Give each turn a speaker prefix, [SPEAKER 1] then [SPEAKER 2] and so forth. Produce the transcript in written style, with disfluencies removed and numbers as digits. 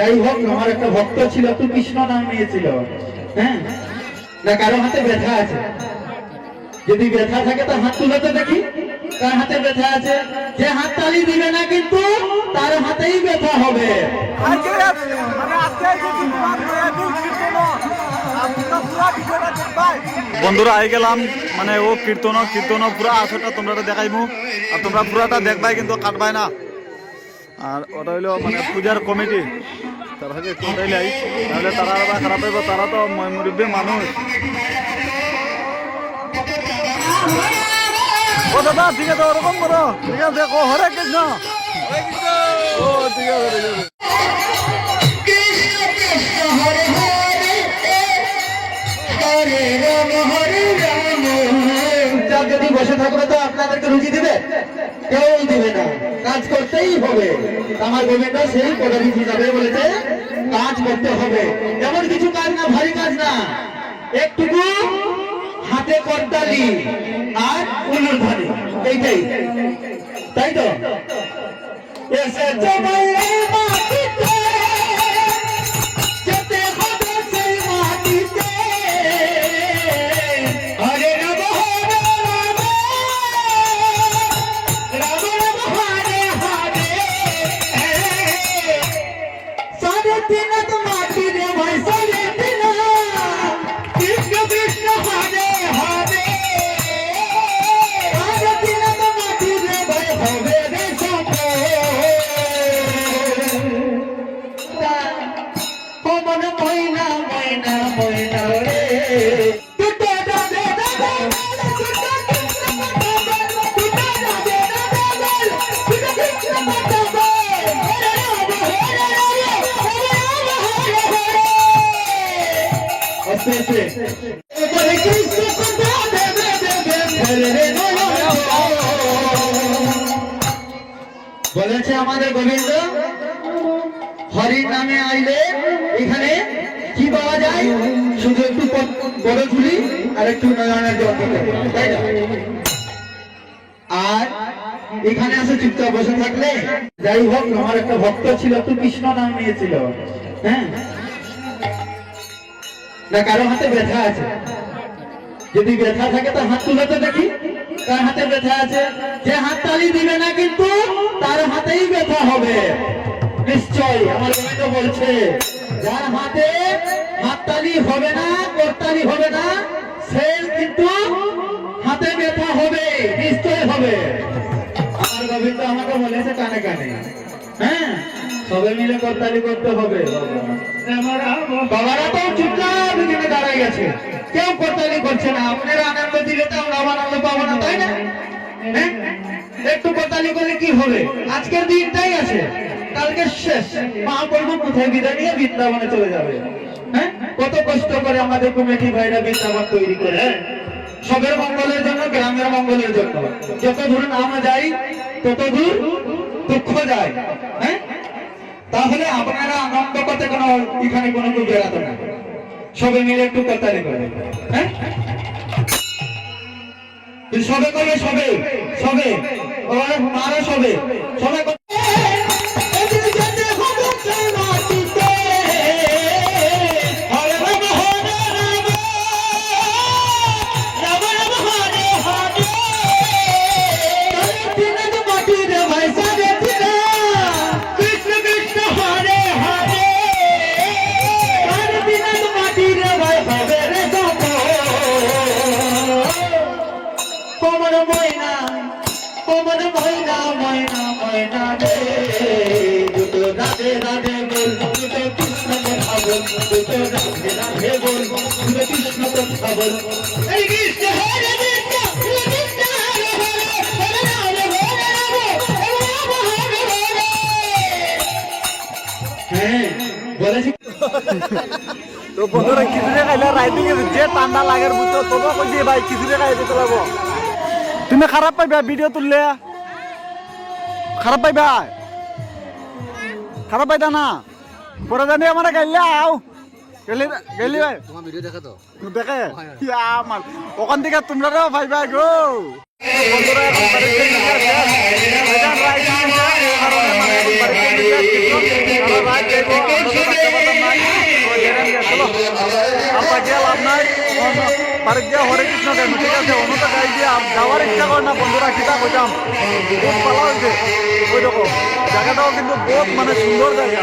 [SPEAKER 1] যাই হোক, আমার একটা ভক্ত ছিল, তো কৃষ্ণ নাম নিয়েছিল। হ্যাঁ, না কারো হাতে ব্যথা আছে? যদি ব্যথা থাকে তো হাত তুলে তো দেখি কার হাতে ব্যথা আছে। যে হাত তালি দিবে না কিন্তু তার হাতেই ব্যথা হবে।
[SPEAKER 2] বন্ধুরা আই গেলাম, মানে ও কীর্তন পুরা আসরটা তোমরা দেখাইমু, আর তোমরা পুরাটা দেখবাই কিন্তু কাটবাই না। আর ওটা হইলো মানে পূজার কমিটি, তার আগে কোথায় তাহলে তারা আবার খারাপ হইব, তারা তো মুরব্বী মানুষ। ও দাদা ঠিক আছে, ওরকম করো, ঠিক আছে, ও হরে কৃষ্ণ, ও ঠিক আছে ঠিক আছে।
[SPEAKER 1] যদি বসে থাকবে তো আপনাদেরকে রুচি দিবে? কেউ দিবে না, কাজ করতেই হবে। আমার গোবিন্দ সেই পদাধিক হিসাবে বলেছে কাজ করতে হবে। এমন কিছু কাজ না, ভারী কাজ না, একটুকু হাতে করতালি আর উলুধ্বনি, এইটাই, তাই তো? বলেছে আমাদের গোবিন্দ, হরির নামে আইলে এখানে কি পাওয়া যায়? শুধু একটু বড় ঝুলি আর একটু নয়নের জল, তাই না? আর এখানে আসে চুপচাপ বসে থাকলে। যাই হোক, আমার একটা ভক্ত ছিল, তো কৃষ্ণ নাম নিয়েছিল। হ্যাঁ, না কারো হাতে ব্যথা আছে? যদি ব্যথা থাকে তো হাত তুলে তো দেখি কার হাতে ব্যথা আছে। যে হাত তালি দিবে না কিন্তু তার হাতেই ব্যথা হবে নিশ্চয়। আমার গোবিন্দ বলছে, যার হাতে হাততালি হবে না, করতালি হবে না, সে কিন্তু হাতে ব্যথা হবে, নিশ্চয় হবে। আমার গোবিন্দ আমাকে বলেছে কানে কানে, হ্যাঁ, সবাই মিলে করতালি করতে হবে। বাবারা তো চুপচাপ এখানে দাঁড়ায় গেছে, কেউ করতালি করছে না। আপনারা আনন্দ দিলে তো আমরা আনন্দ পাবো না, তাই না? হ্যাঁ, একটু করতালি করলে কি হবে? আজকের দিনটাই আছে, কালকে শেষ। মহাপ্রভু কোথায় বিদায় নিয়ে বৃন্দাবনে চলে যাবে। হ্যাঁ, কত কষ্ট করে আমাদের কমিটি ভাইরা বৃন্দাবন তৈরি করে, সবের মঙ্গলের জন্য, গ্রামের মঙ্গলের জন্য। যত দূর নাম যাই তত দূর দুঃখ যায়। হ্যাঁ, তাহলে আপনারা আনন্দ করতে কোনো এখানে কোনো কেউ বেড়াতো না, সবে মিলে একটু করতালি করে। হ্যাঁ, সবে করবে, সবে সবে মারো, সবে সবে কৃষ্ণ কথা বল। হ্যাঁ, বলেছি
[SPEAKER 2] তো বন্ধুরা খিচুড়ি খাইলে রাইতে যে ঠান্ডা লাগের বুঝতো, তবুও কইছি ভাই খিচুড়ি খাইতে চলাবো। তুমি খারাপ পাইবা ভিডিও তুললে? খারাপ পাইবা? খারাপ পাইতা না? পরে জানি আমার গাইলে আও গেলি ভাই তোমার ভিডিও দেখে তো দেখে আমার ওখান থেকে তোমরাও ভাইবা গো। বন্ধুরা এখন আর তাকে লাভ নাই বাড়ির দিয়ে হরে কৃষ্ণ গাইব, ঠিক আছে? অন্যটা গাই দিয়ে যাওয়ার ইচ্ছা করে না বন্ধুরা, কিতা কইতাম, বহুত ভালো হয়েছে। ওই রকম জায়গাটাও কিন্তু বহুত মানে সুন্দর জায়গা।